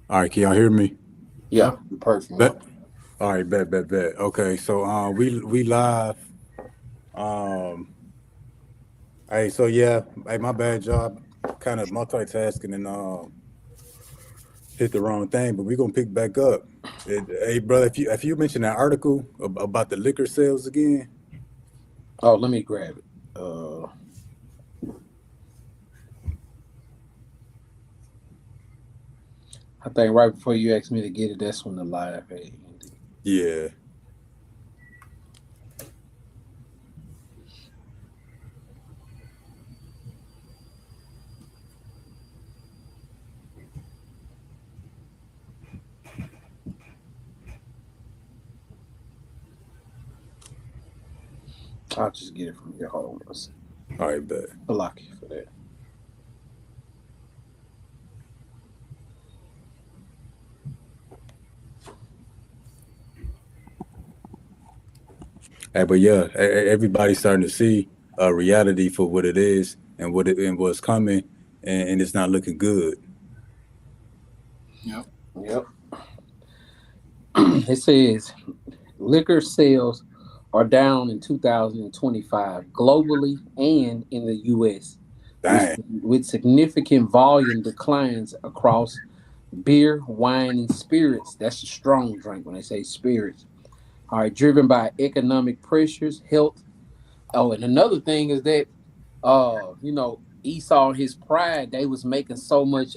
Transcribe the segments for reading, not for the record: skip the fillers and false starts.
All right, can y'all hear me? Yeah, perfect. Bet. All right, bet. Okay, so we live. Um, hey, so yeah, hey, my bad job, kind of multitasking and hit the wrong thing, but we gonna pick back up. Hey, brother, if you mentioned that article about the liquor sales again, Oh, let me grab it. Uh, I think right before you asked me to get it, that's when the live had ended. yeah. I'll just get it from here. Hold on one second. All right, bet. Block you for that. Hey, but yeah, everybody's starting to see reality for what it is and what's coming, and it's not looking good. Yep. Yep. It says liquor sales are down in 2025 globally and in the U.S. with Dang. with significant volume declines across beer, wine, and spirits. That's a strong drink when they say spirits. All right, driven by economic pressures, health. Oh, and another thing is that Esau and his pride, they was making so much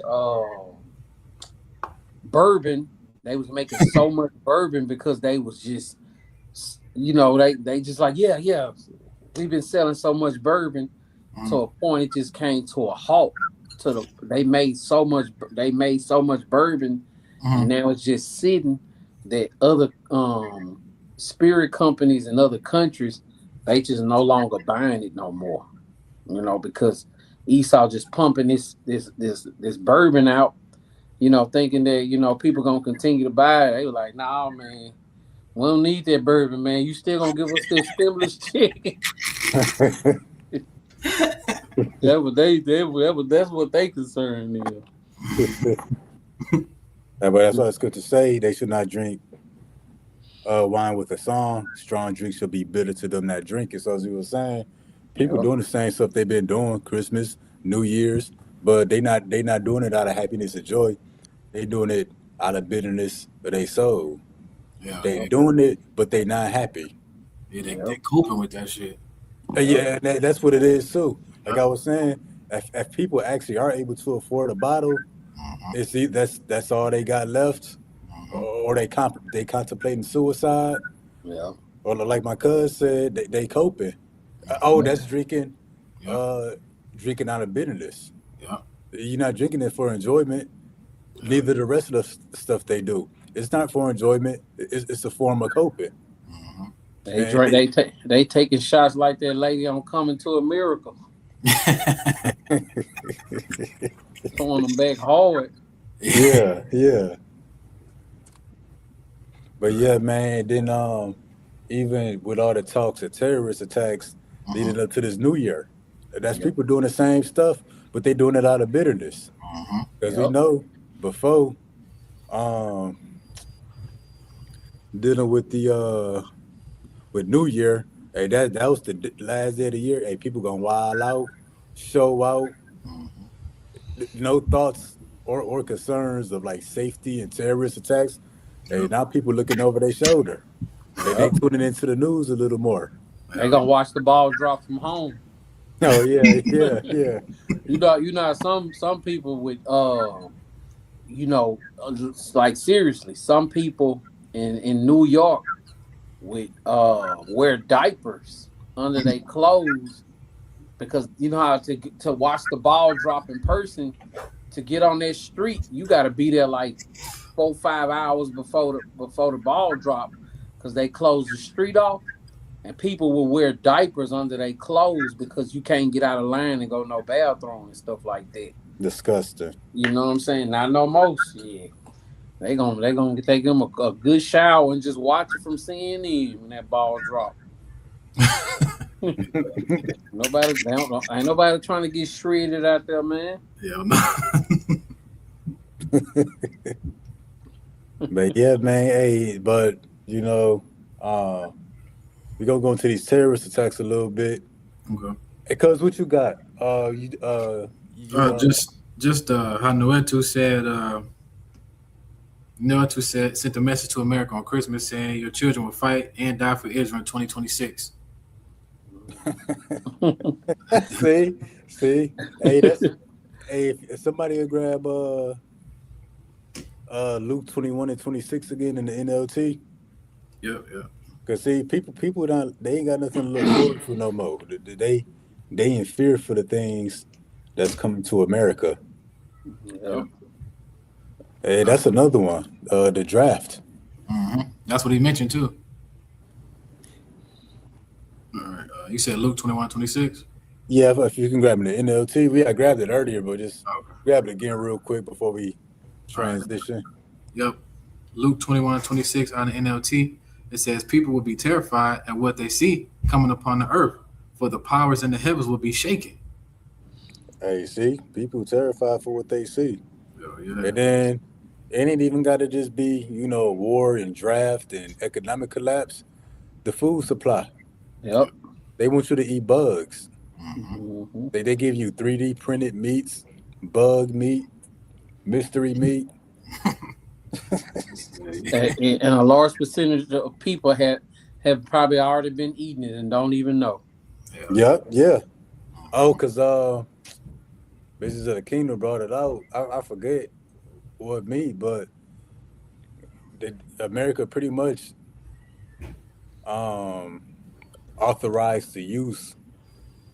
bourbon. They was making so much bourbon because they was just they just like, yeah, we've been selling so much bourbon to Mm, a point it just came to a halt. They made so much bourbon, and mm, now it's just sitting that other spirit companies in other countries, they just no longer buying it no more. Because Esau just pumping this bourbon out, thinking that people gonna continue to buy it. They were like, nah, man, we don't need that bourbon, man. You still gonna give us this stimulus check? That's what they concerned is. But that's why it's good to say they should not drink wine with a song. Strong drinks should be bitter to them that drink it. So as you were saying, people Yeah, doing the same stuff they've been doing Christmas, New Year's, but they not doing it out of happiness and joy. They doing it out of bitterness of their soul. yeah. They yeah, doing it, but they not happy. Yeah, yeah, they coping with that shit. yeah, Yeah, that's what it is too. Like I was saying, if people actually are able to afford a bottle, Mm-hmm, that's all they got left, mm-hmm. or they contemplating suicide, yeah, or like my cousin said, they coping. Oh, yeah, that's drinking, Yep, uh, drinking out of bitterness. yep, You're not drinking it for enjoyment. yeah. Neither the rest of the stuff they do. It's not for enjoyment. It's a form of coping. Mm-hmm. They And drink. They taking shots like that lady on Coming to America, throwing them back hard. yeah. But yeah, man. Then even with all the talks of terrorist attacks Mm-hmm, leading up to this new year, that's Yep, people doing the same stuff, but they doing it out of bitterness. mm-hmm. Because we yep, know before um dealing with the with New Year, hey, that was the last day of the year. Hey, people gonna wild out, show out, no thoughts or concerns of like safety and terrorist attacks. Hey, Yep, now people looking over their shoulder. They yep. tuning into the news a little more. They yeah. gonna watch the ball drop from home. Oh yeah. Some people with like seriously, some people in New York with wear diapers under their clothes because you know how to watch the ball drop in person, to get on that street you got to be there like 4 5 hours before the ball drop, because they close the street off, and people will wear diapers under their clothes because you can't get out of line and go no bathroom and stuff like that. Disgusting. You know what I'm saying? Not no more shit. They gonna take them a good shower and just watch it from CNN when that ball drop. Ain't nobody trying to get shredded out there, man. Yeah, no. But yeah, man. Hey, but you know, uh, we gonna go into these terrorist attacks a little bit. Okay. Hey, cuz, what you got? You Just how Noetu said sent a message to America on Christmas saying your children will fight and die for Israel in 2026. see, see. Hey, that's hey. If somebody will grab Luke 21 and 26 again in the NLT. Yep, yep. Cause see, people don't they ain't got nothing to look forward to no more. They in fear for the things that's coming to America. Yeah. Yep. Hey, that's another one. The draft. That's what he mentioned too. All right. You said Luke 21:26. Yeah, if you can grab it in the NLT. I grabbed it earlier, but just Okay. grab it again real quick before we All right. transition. Yep. Luke 21:26 on the NLT. It says people will be terrified at what they see coming upon the earth, for the powers in the heavens will be shaken. Hey, see, people terrified for what they see, Oh, yeah. and then it ain't even got to just be war and draft and economic collapse. The food supply. Yep. They want you to eat bugs. Mm-hmm. Hmm. They give you 3D printed meats, bug meat, mystery meat. Yeah. And a large percentage of people have probably already been eating it and don't even know. Yeah. Yep, yeah. Oh, cause Business of the Kingdom brought it out. I forget what meat, but America pretty much um authorized the use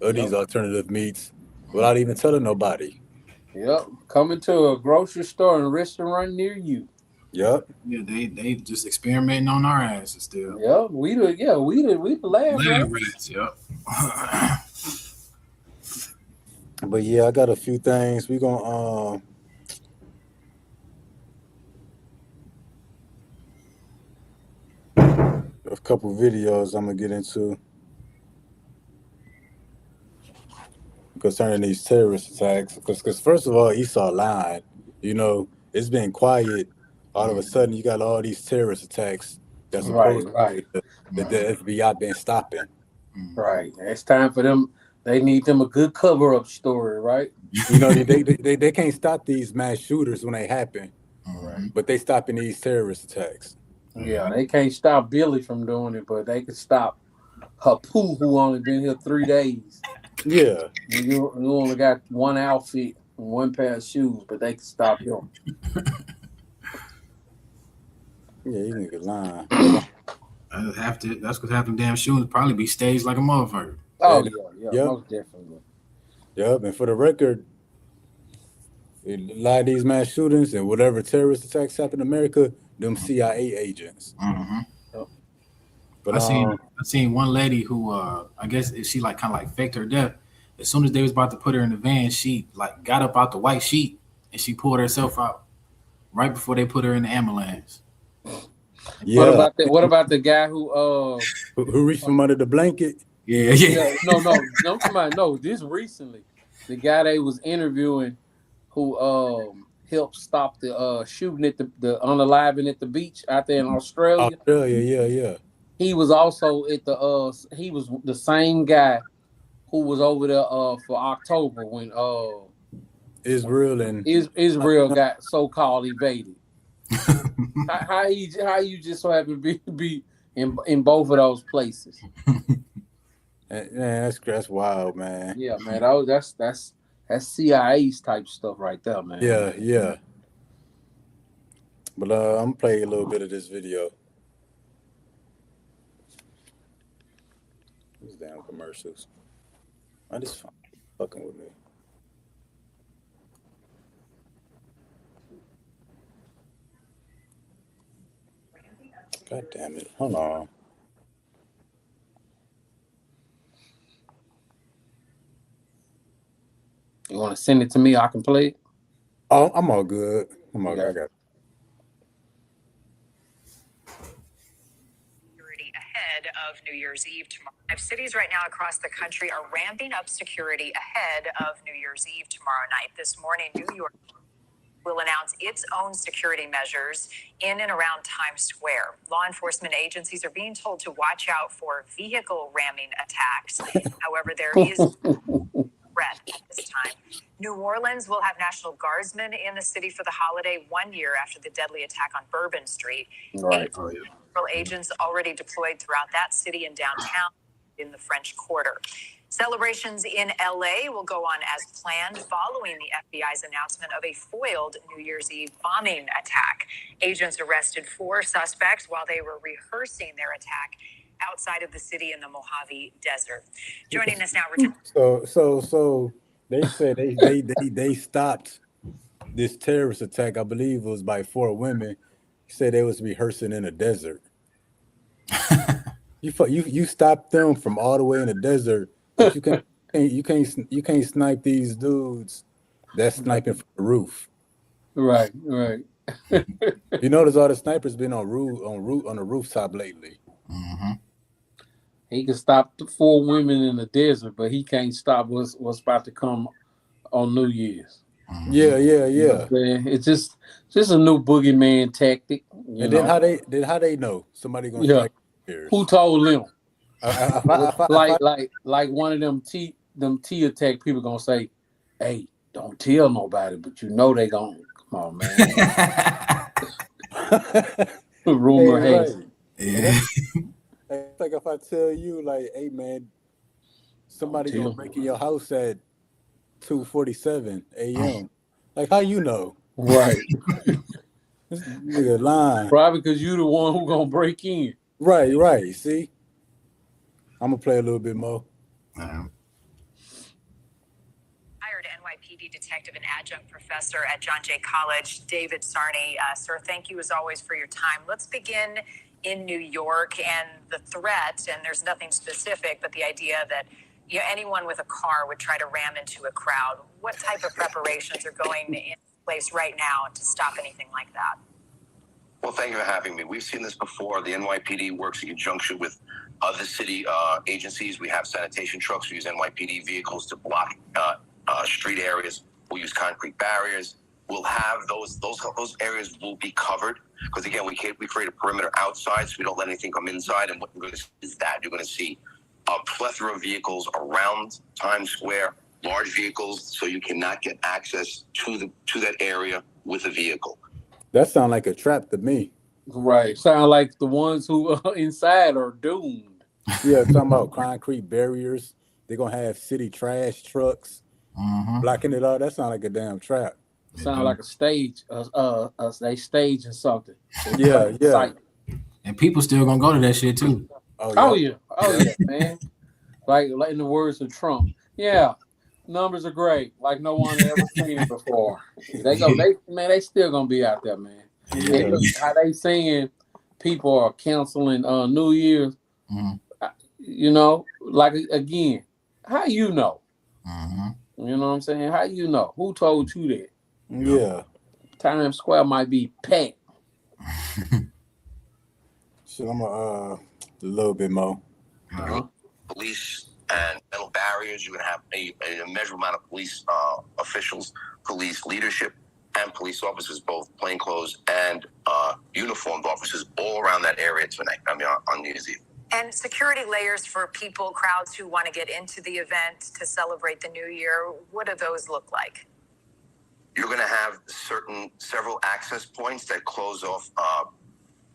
of Yep. these alternative meats without even telling nobody. Yep. Coming to a grocery store and restaurant near you. Yep. Yeah, they just experimenting on our asses still. Yep. We the lab Lab rats. rats, yep. But yeah, I got a few things. We gonna a couple videos I'm gonna get into concerning these terrorist attacks. Because first of all, Esau lied. It's been quiet. All of a sudden, you got all these terrorist attacks that Right. supposedly Right. the FBI been stopping. Right. It's time for them. They need them a good cover up story. Right. They can't stop these mass shooters when they happen, Right. but they stopping these terrorist attacks. Yeah. They can't stop Billy from doing it, but they can stop Hapu, who only been here 3 days. Yeah, You only got one outfit and one pair of shoes, but they can stop him. yeah, you nigga lying. That's because half them damn shoes probably be staged like a motherfucker. Oh And, yeah, yeah, yep, most definitely. yep. And for the record, a lot of these mass shootings and whatever terrorist attacks happen in America, them CIA agents. Mm-hmm. Yep. But I seen one lady who I guess she like kind of like faked her death. As soon as they was about to put her in the van, she like got up out the white sheet and she pulled herself out right before they put her in the ambulance. yeah, What about the guy who who reached from under the blanket? Yeah, yeah. yeah, no, come on, no, this recently. The guy they was interviewing who helped stop the shooting at the unaliving at the beach out there in Australia. Australia, yeah, yeah. He was also at the he was the same guy who was over there for October when Israel and Israel got so called evaded. How you just so happen to be in both of those places? man, that's wild, man. Yeah, man. That's CIA's type stuff right there, man. Yeah, yeah. But I'm gonna play a little bit of this video. These damn commercials. I just fucking with me. God damn it. Hold on. You want to send it to me? I can play it. Oh, I'm all good. I'm all good. Yeah. I got it. Ahead of New Year's Eve tomorrow. Cities right now across the country are ramping up security ahead of New Year's Eve tomorrow night. This morning, New York. will announce its own security measures in and around Times Square. Law enforcement agencies are being told to watch out for vehicle ramming attacks. However, there is threat at this time. New Orleans will have National Guardsmen in the city for the holiday 1 year after the deadly attack on Bourbon Street. Right. Federal agents already deployed throughout that city and downtown in the French Quarter. Celebrations in LA will go on as planned following the FBI's announcement of a foiled New Year's Eve bombing attack. Agents arrested 4 suspects while they were rehearsing their attack outside of the city in the Mojave Desert. Joining us now, So they said they stopped this terrorist attack. I believe it was by 4 women. Said they was rehearsing in a desert. You stopped them from all the way in the desert, but you can't snipe these dudes that's sniping from the roof. Right. You notice all the snipers been on the rooftop lately. Mm-hmm. He can stop the 4 women in the desert, but he can't stop what's about to come on New Year's. Mm-hmm. Yeah. You know what I'm saying? It's just a new boogeyman tactic. And then how they know somebody gonna strike theirs? Who told them? If Like one of them T attack people gonna say, "Hey, don't tell nobody," but you know they gonna. Come on, man. Rumor has it. Yeah. It's like if I tell you, like, hey man, somebody gonna break in your house at 2:47 a.m. Like, how you know? Right. This nigga lying. Probably because you the one who gonna break in. Right. See, I'm gonna play a little bit more. hired NYPD detective and adjunct professor at John Jay College, David Sarney. Sir, thank you as always for your time. Let's begin in New York and the threat, and there's nothing specific, but the idea that anyone with a car would try to ram into a crowd. What type of preparations are going in place right now to stop anything like that? Well, thank you for having me. We've seen this before. The NYPD works in conjunction with other city agencies. We have sanitation trucks. We use NYPD vehicles to block street areas. We'll use concrete barriers. We'll have those areas will be covered because, again, we create a perimeter outside so we don't let anything come inside. And what you're going to see is that you're going to see a plethora of vehicles around Times Square, large vehicles, so you cannot get access to that area with a vehicle. That sounds like a trap to me. Right. Sound like the ones who are inside are doomed. Yeah, talking about concrete barriers. They're gonna have city trash trucks blocking it all. That sounds like a damn trap. Sound like a stage. They staging something. Yeah. And people still gonna go to that shit too. Oh yeah, man. Like in the words of Trump, yeah, numbers are great, like no one ever seen it before. They still gonna be out there, man. Yeah. How they saying people are canceling New Year's? You know, like again, how you know? You know what I'm saying? How you know? Who told you that? Yeah. Times Square might be packed. So I'm a little bit more. Police and metal barriers. You're going to have a measurable amount of police officials, police leadership, and police officers, both plainclothes and uniformed officers, all around that area tonight. On New Year's Eve. And security layers for people, crowds who want to get into the event to celebrate the new year. What do those look like? You're going to have several access points that close off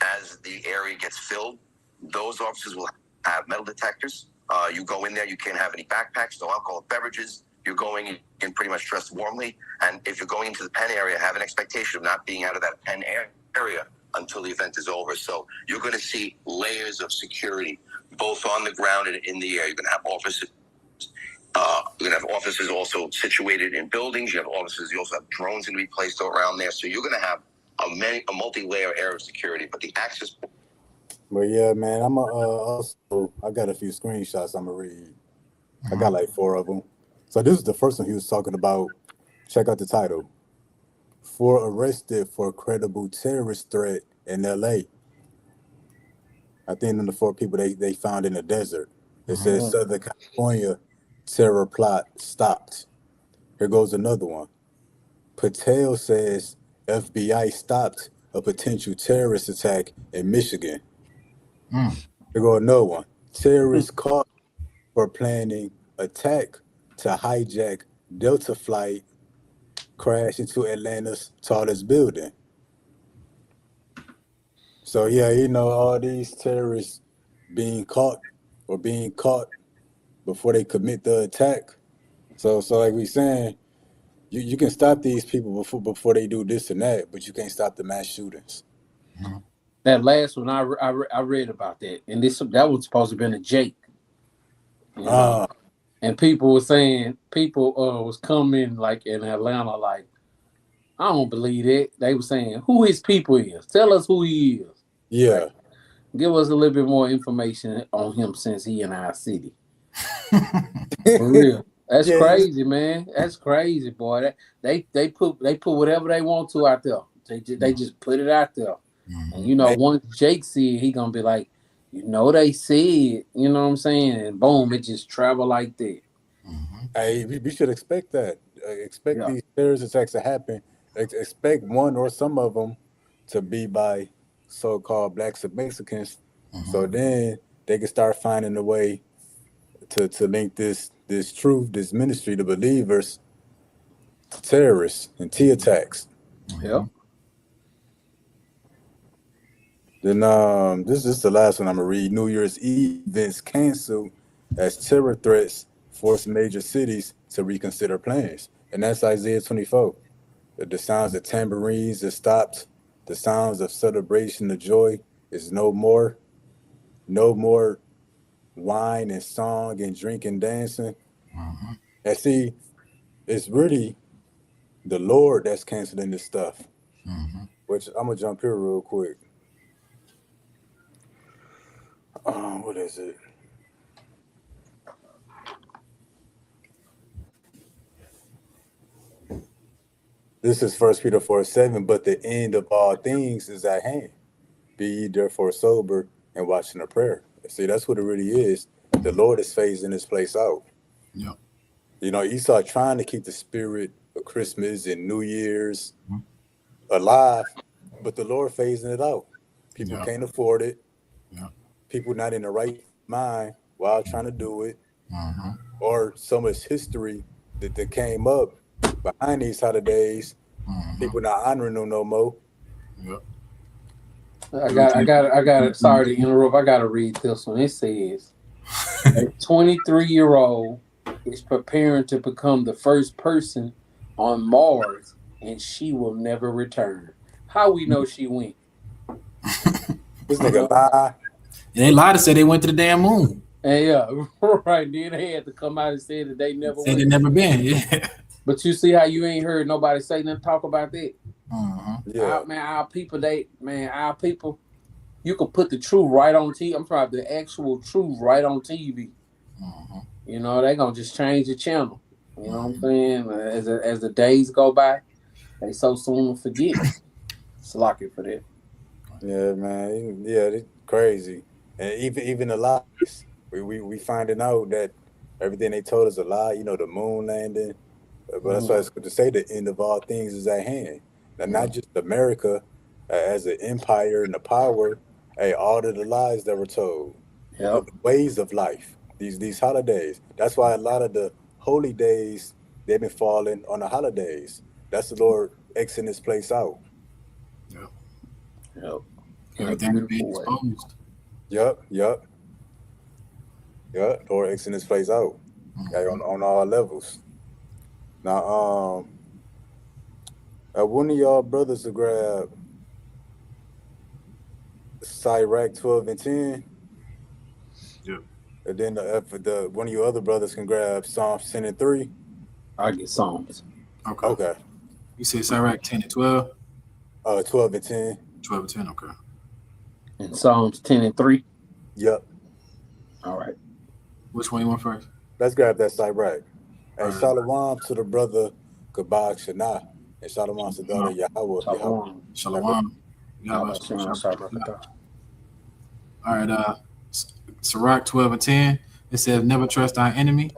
as the area gets filled. Those officers will have metal detectors. You go in there, you can't have any backpacks, no alcoholic beverages. You're going in pretty much dressed warmly. And if you're going into the pen area, have an expectation of not being out of that pen area until the event is over. So you're going to see layers of security, both on the ground and in the air. You're going to have officers. You're going to have officers also situated in buildings. You have officers. You also have drones going to be placed around there. So you're going to have a multi-layer area of security. But the access. But yeah, man, I'm also. I got a few screenshots I'm gonna read. I got like 4 of them. So this is the first one he was talking about. Check out the title. 4 arrested for credible terrorist threat in L.A. I think the 4 people they found in the desert. It says Southern California terror plot stopped. Here goes another one. Patel says FBI stopped a potential terrorist attack in Michigan. Mm. Here go another one. Terrorists caught for planning attack to hijack Delta flight crash into Atlanta's tallest building. So yeah, all these terrorists being caught or being caught before they commit the attack. So like we saying, you can stop these people before they do this and that, but you can't stop the mass shootings. That last one, I read about that, and that was supposed to have been a Jake, you know. Ah, And people were saying people was coming like in Atlanta, like I don't believe it. They were saying who his people is. Tell us who he is. Like yeah. give us a little bit more information on him since he in our city. For real. That's Yeah, crazy, man. That's crazy, boy. They put whatever they want to out there. They just put it out there. And hey, once Jake see it, he gonna be like, they see it. You know what I'm saying? And boom, it just travel like that. we should expect that. Expect Yeah. these terrorist attacks to happen. Expect one or some of them to be by so-called blacks or Mexicans. So then they can start finding a way to link this truth, this ministry to believers, to terrorists and T attacks. Yeah. Then this is the last one I'm gonna read. New Year's Eve events canceled as terror threats force major cities to reconsider plans. And that's Isaiah 24. The sounds of tambourines is stopped. The sounds of celebration, of joy is no more. No more wine and song and drink and dancing. And see, it's really the Lord that's canceling this stuff. Which I'm gonna jump here real quick. What is it? This is First Peter 4:7. But the end of all things is at hand. Be ye therefore sober and watching a prayer. See, that's what it really is. The Lord is phasing this place out. Yep. Esau trying to keep the spirit of Christmas and New Year's alive, but the Lord phasing it out. People Yeah. can't afford it. Yeah. People not in the right mind while trying to do it, or so much history that came up behind these holidays. People not honoring them no more. Yep. I got it. Sorry to interrupt. I got to read this one. It says a 23-year-old is preparing to become the first person on Mars, and she will never return. How we know she went? This nigga lie. They lied to say they went to the damn moon. And yeah, right. Then they had to come out and say that they never Said they went. never been. Yeah. But you see how you ain't heard nobody say nothing talk about that? Yeah. Our people, you could put the truth right on TV. I'm probably the actual truth right on TV. They gonna just change the channel. You know what I'm saying? As the days go by, they so soon forget. Slocky for that. Yeah, man. Yeah, it's crazy. And even the lies. We finding out that everything they told us a lie. The moon landing. But that's why it's good to say the end of all things is at hand. Now, not just America as an empire and the power. Hey, all of the lies that were told, the Yep. ways of life, these holidays. That's why a lot of the holy days they've been falling on the holidays. That's the Lord Xing this place out. Yep. Yep. Everything being Beautiful way. exposed. Yup. Lord Xing this place out. Okay, on all levels. Now, one of y'all brothers to grab Sirach 12 and 10. Yep. And then the one of your other brothers can grab Psalms 10 and 3. I get Psalms. Okay. Okay. You said Sirach 10 and 12? 12 and 10. 12 and 10, okay. And Psalms 10 and 3. Yep. All right. Which one you want first? Let's grab that Sirach. And Alright. Shalom to the brother Kabak Shana. And Shalom to the daughter Yahweh. Shalom. Shalom. All right, Sirach 12 and 10. It says, never trust thy enemy,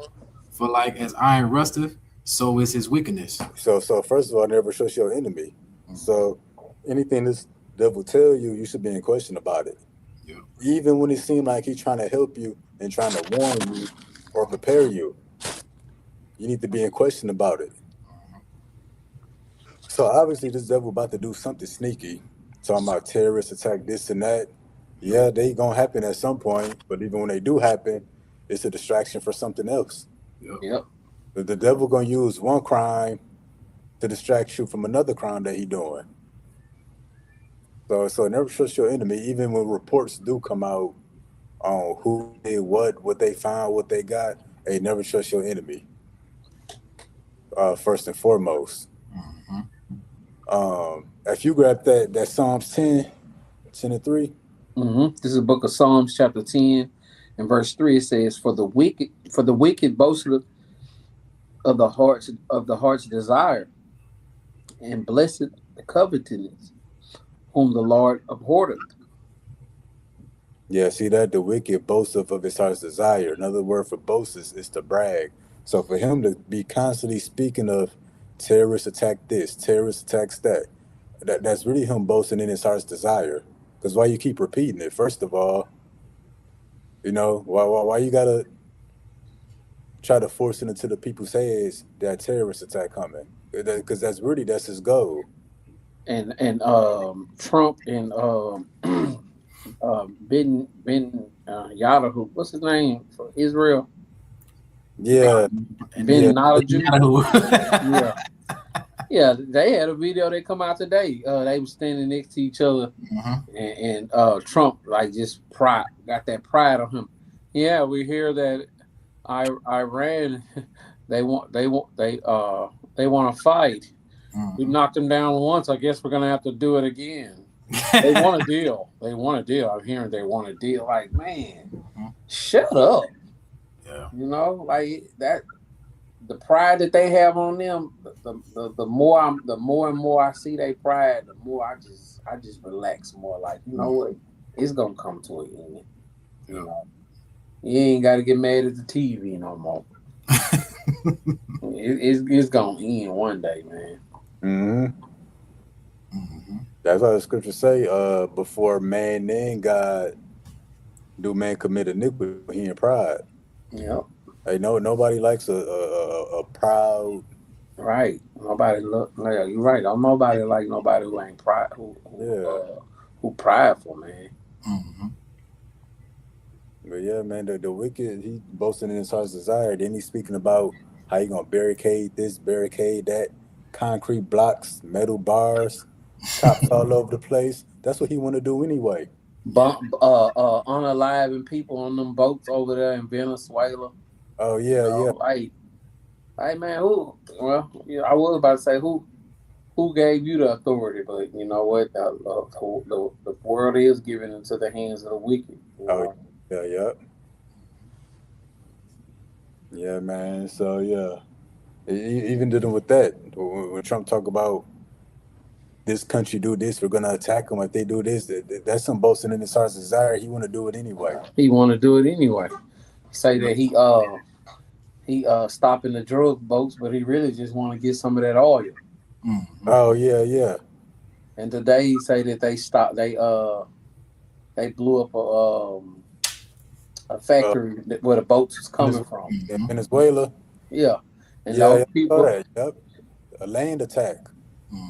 for like as iron rusteth, so is his wickedness. So first of all, never trust your enemy. So anything this devil tell you, you should be in question about it. Yeah. Even when it seems like he's trying to help you and trying to warn you or prepare you, you need to be in question about it. So obviously, this devil about to do something sneaky, talking about terrorist attack, this and that. Yeah, they gonna happen at some point, but even when they do happen, it's a distraction for something else. Yep. Yep. The devil gonna use one crime to distract you from another crime that he doing. So never trust your enemy, even when reports do come out on who did what they found, what they got. Hey, never trust your enemy. First and foremost. Mm-hmm. If you grab that Psalms 10 and 3. This is the book of Psalms, chapter 10, and verse 3. It says, For the wicked boasteth of the heart's desire, and blessed the covetousness, whom the Lord abhorreth. Yeah, see that the wicked boasteth of his heart's desire. Another word for boast is to brag. So for him to be constantly speaking of terrorist attack this, terrorist attacks that, that's really him boasting in his heart's desire. Because why you keep repeating it? First of all, why you gotta try to force it into the people's heads that terrorist attack coming? Because that's his goal. And Trump and Ben Yadahu, what's his name for Israel? Yeah, And yeah, Ben Nadaju. yeah. Yeah, they had a video that come out today. They were standing next to each other, Mm-hmm. and Trump like just got that pride on him. Yeah, we hear that Iran they want to fight. We knocked them down once. I guess we're gonna have to do it again. They want a deal. They want a deal. I'm hearing they want a deal. Like, man, shut up. Yeah. Like that. The pride that they have on them, the more and more I see they pride, the more I just relax more. Like, you know what, it's gonna come to an end. You know, you ain't got to get mad at the TV no more. It's gonna end one day, man. Mm-hmm. Mm-hmm. That's how the scriptures say. Before man, then God, do man commit iniquity? He in pride. Yep. Hey, no, nobody likes a proud. Right. Nobody look. Yeah, you're right. Don't nobody like nobody who ain't pride. Yeah, Who prideful, man. Mm-hmm. but yeah, man, the wicked, he boasting in his heart's desire. Then he's speaking about how he gonna barricade this, barricade that, concrete blocks, metal bars, cops all over the place. That's what he want to do anyway. Yeah. Unaliving people on them boats over there in Venezuela. Oh yeah, yeah. Like man, who? Well, I was about to say who gave you the authority, but you know what? The world is given into the hands of the wicked. You Oh know? yeah, yeah, yeah, man. So yeah, even dealing with that, when Trump talk about this country do this, we're gonna attack them if they do this. That's some boasting in his heart's desire. He want to do it anyway. He want to do it anyway. Say that he stopping the drug boats, but he really just want to get some of that oil. Mm-hmm. Oh yeah, yeah. And today he say that they blew up a factory where the boats is coming from. In Mm-hmm. Venezuela. Yeah, and Yeah, those yeah, I saw people, that. Yep, a land attack.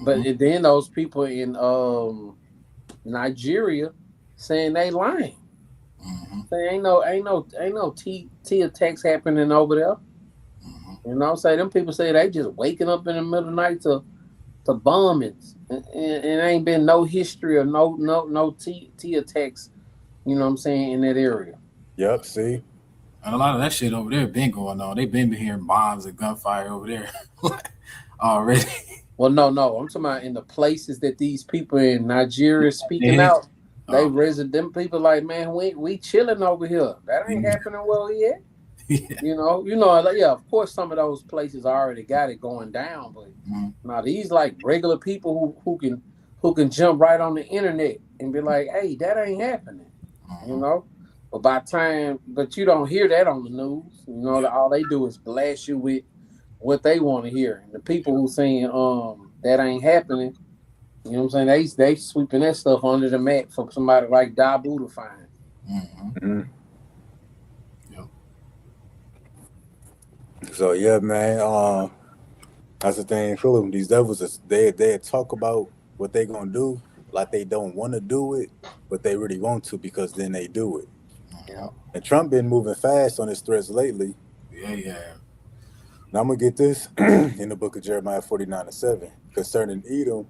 but Mm-hmm. then those people in Nigeria saying they lying. Mm-hmm. Say ain't no T attacks happening over there. Say them people say they just waking up in the middle of the night to bombings, and ain't been no history of no T attacks. You know what I'm saying, in that area. Yep. See. And a lot of that shit over there been going on. They've been hearing bombs and gunfire over there already. Well, no, I'm talking about in the places that these people in Nigeria speaking out. They resident them people like, man, we chilling over here. That ain't happening well yet. Yeah. Like, yeah, of course some of those places already got it going down, but now these like regular people who can jump right on the internet and be like, hey, that ain't happening. But you don't hear that on the news. Yeah. All they do is blast you with what they want to hear. And the people who saying that ain't happening, you know what I'm saying? They sweeping that stuff under the mat for somebody like Dabu to find. Mm-hmm. Yep. So yeah, man. That's the thing. Philip, these devils, they talk about what they gonna do, like they don't want to do it, but they really want to because then they do it. Yeah. And Trump been moving fast on his threats lately. Yeah. Now I'm gonna get this in the book of Jeremiah 49:7 concerning Edom.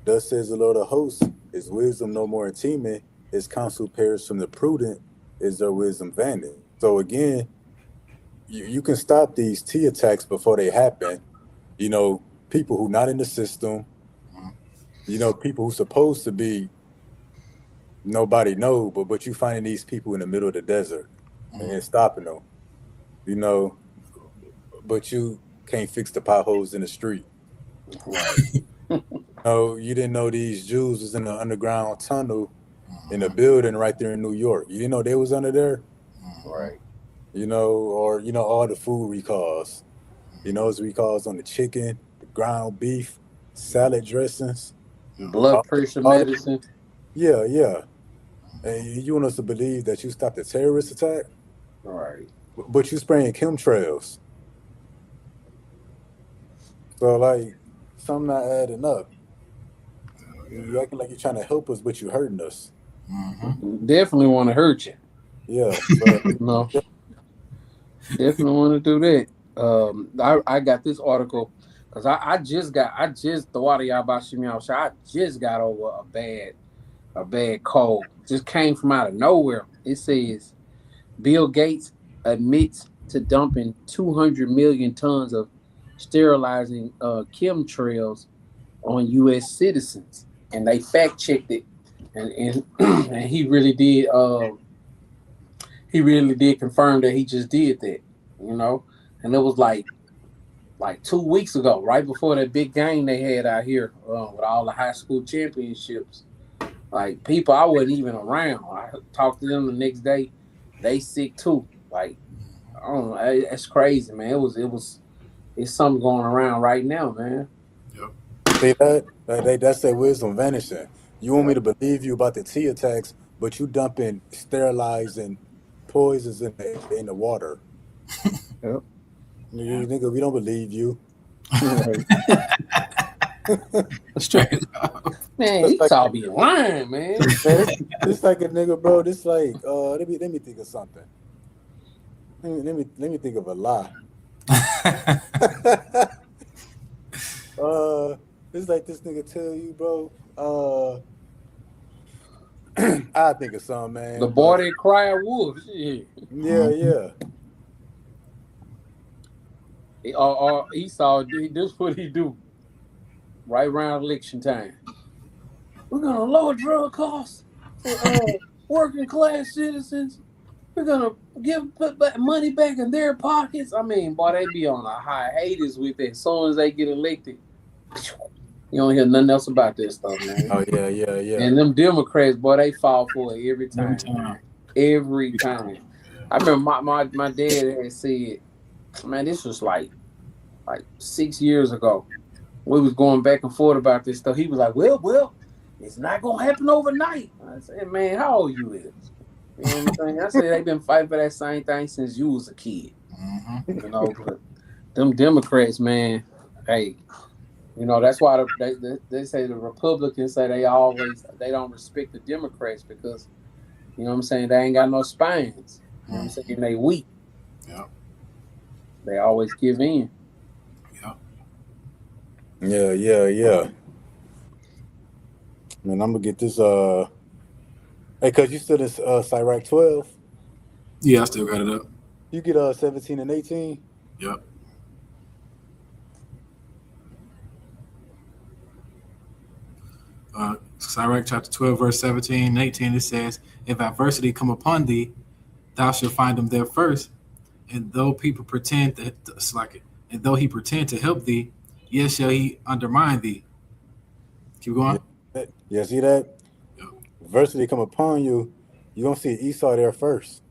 Thus says the Lord of hosts, his wisdom no more intimate, his counsel perished from the prudent, is their wisdom vanished. So again, you can stop these T attacks before they happen. You know, people who not in the system, you know, people who supposed to be nobody know, but you finding these people in the middle of the desert and stopping them, you know, but you can't fix the potholes in the street. Right. No, you didn't know these Jews was in the underground tunnel in a building right there in New York. You didn't know they was under there, Right. you know, or you know all the food recalls. You know, it's recalls on the chicken, the ground beef, salad dressings, Blood all, pressure all the, medicine. yeah. And you want us to believe that you stopped a terrorist attack, Right. but you spraying chemtrails. So like, something not adding up. You acting like you're trying to help us, but you hurting us. Definitely want to hurt you. Yeah. So No. Definitely want to do that. I got this article because I just the water y'all about me out. I just got over a bad cold. Just came from out of nowhere. It says Bill Gates admits to dumping 200 million tons of sterilizing chemtrails on U.S. citizens, and they fact checked it, and and he really did confirm that he just did that, you know, and it was like 2 weeks ago, right before that big game they had out here with all the high school championships. Like people I wasn't even around. I talked to them the next day. They sick too. Like I don't know. It's crazy, man. It's something going around right now, man. Yep. see that? That's their wisdom vanishing. You want Yeah. me to believe you about the T attacks, but you dumping sterilizing poisons in the water. Yep. You nigga, we don't believe you. Right. Straight Man, It's he like all be lying, man. man, this like a nigga, bro. This like let me think of something. Let me think of a lie. uh it's like this nigga tell you, bro. I think of something, The man. boy But that cried wolf. Shit. yeah. Esau, this what he do right around election time. We're gonna lower drug costs for working class citizens. We're gonna put back money back in their pockets. I mean, boy, they be on a hiatus with it. As soon as they get elected, you don't hear nothing else about this stuff, man. Oh yeah. And them Democrats, boy, they fall for it every every time, time. man. Every time. I remember my dad had said, man, this was like 6 years ago. We was going back and forth about this stuff. He was like, well, it's not gonna happen overnight. I said, man, how old you is? You know what I'm saying? I said they've been fighting for that same thing since you was a kid. You know, but them Democrats, man, hey, you know, that's why they say the Republicans say they don't respect the Democrats because, you know what I'm saying, they ain't got no spines. You know what I'm saying? They weak. Yep. They always give in. Yep. Yeah. Man, I'm gonna get this hey, cause you still in Cyrac 12. Yeah, I still got it up. You get 17 and 18. Yep. Sirach chapter 12, verse 17 and 18, it says, if adversity come upon thee, thou shalt find him there first. And though people pretend and though he pretend to help thee, yet shall he undermine thee. Keep going. Yeah, see that? Yep. Adversity come upon you, you don't see Esau there first.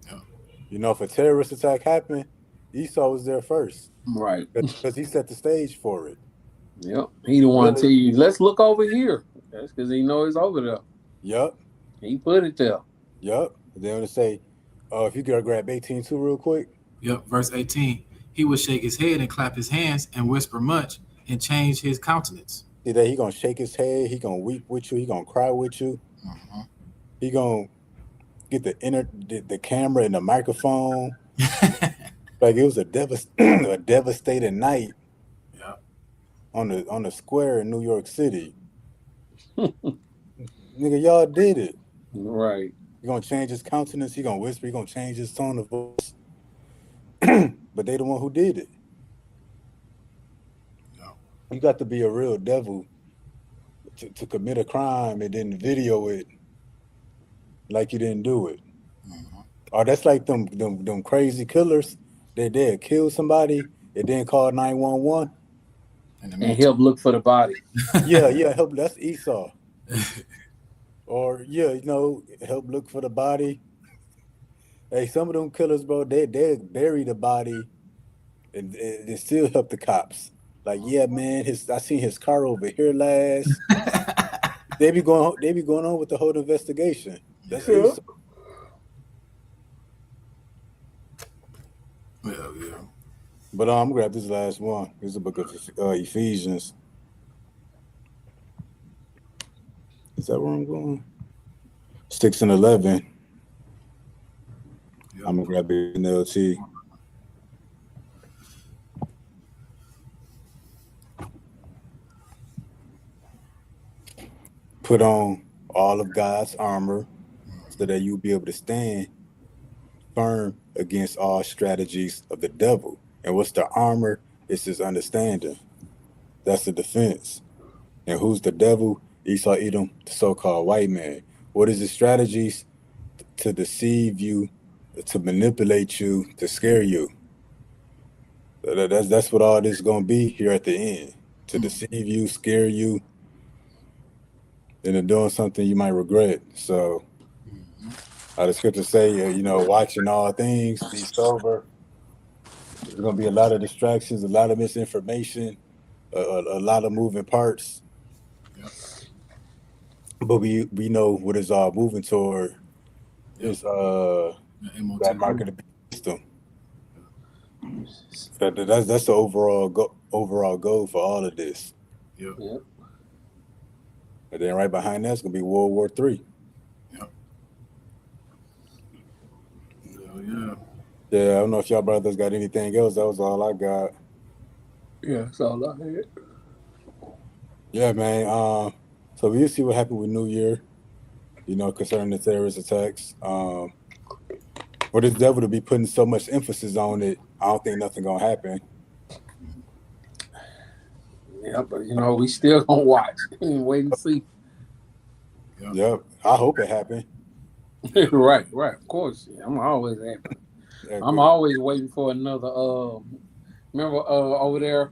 Yep. You know, if a terrorist attack happen, Esau was there first. Right. Because he set the stage for it. Yep. He the one Really? tell you, let's look over here. That's because he know it's over there. Yup. He put it there. Yup. Then to say, if you gotta grab 18 too real quick. Yep, verse 18. He would shake his head and clap his hands and whisper much and change his countenance. See that he gonna shake his head, he gonna weep with you, he gonna cry with you, he gonna get the camera and the microphone. Like it was a a devastating night Yeah. on the square in New York City. Nigga, y'all did it. Right. He gonna change his countenance, he gonna whisper, he gonna change his tone of voice. But they the one who did it. Yeah. You got to be a real devil to commit a crime and then video it like you didn't do it. Or that's like them crazy killers that they kill somebody and then call 911. And help look for the body. Yeah, help. That's Esau. Or help look for the body. Hey, some of them killers, bro, they bury the body and they still help the cops. Like, yeah, man, I seen his car over here last. They be going on with the whole investigation. That's Esau. Yeah. But I'm gonna grab this last one. This is the book of Ephesians. Is that where I'm going? 6 and 11. Yep. I'm gonna grab it in LT. Put on all of God's armor so that you'll be able to stand firm against all strategies of the devil. And what's the armor? It's his understanding. That's the defense. And who's the devil? Esau Edom, the so-called white man. What is his strategies? To deceive you, to manipulate you, to scare you. That's what all this is gonna be here at the end. To deceive you, scare you, into doing something you might regret. So the scriptures say, watching all things, be sober. There's gonna be a lot of distractions, a lot of misinformation, a lot of moving parts. But we know what is all moving toward is that market system. That's the overall goal for all of this. Yep. And then right behind that's gonna be World War III. Yep. Yeah. Yeah, I don't know if y'all brothers got anything else. That was all I got. Yeah, that's all I had. Yeah, man. So we'll see what happened with New Year, concerning the terrorist attacks. For this devil to be putting so much emphasis on it, I don't think nothing gonna happen. Yeah, but we still gonna watch and wait and see. Yep. I hope it happened. Right, of course. I'm always happy. Yeah, I'm always waiting for another remember over there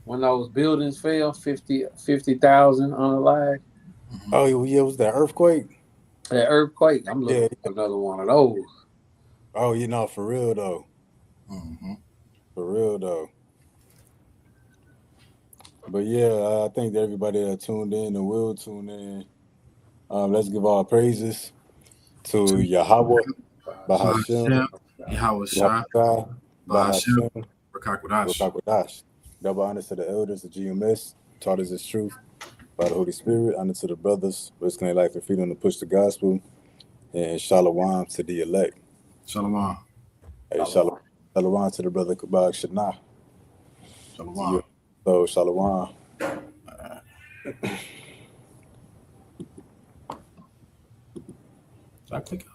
when those buildings fell, 50,000 unalive. Oh yeah, was that earthquake? That earthquake. I'm looking for another one of those. Oh, for real though. For real though. But yeah, I think that everybody that tuned in and will tune in. Let's give all praises to Yahweh, Bahashem, Yahweh Shah, Bahashem, Rakakwadash. Double honor to the elders of GMS, taught us this truth by the Holy Spirit. Honor to the brothers, risking their life and freedom to push the gospel. And shalom to the elect. Shalom. Hey, shalom to the brother Kabak Shana. Shalom. So shalom. I click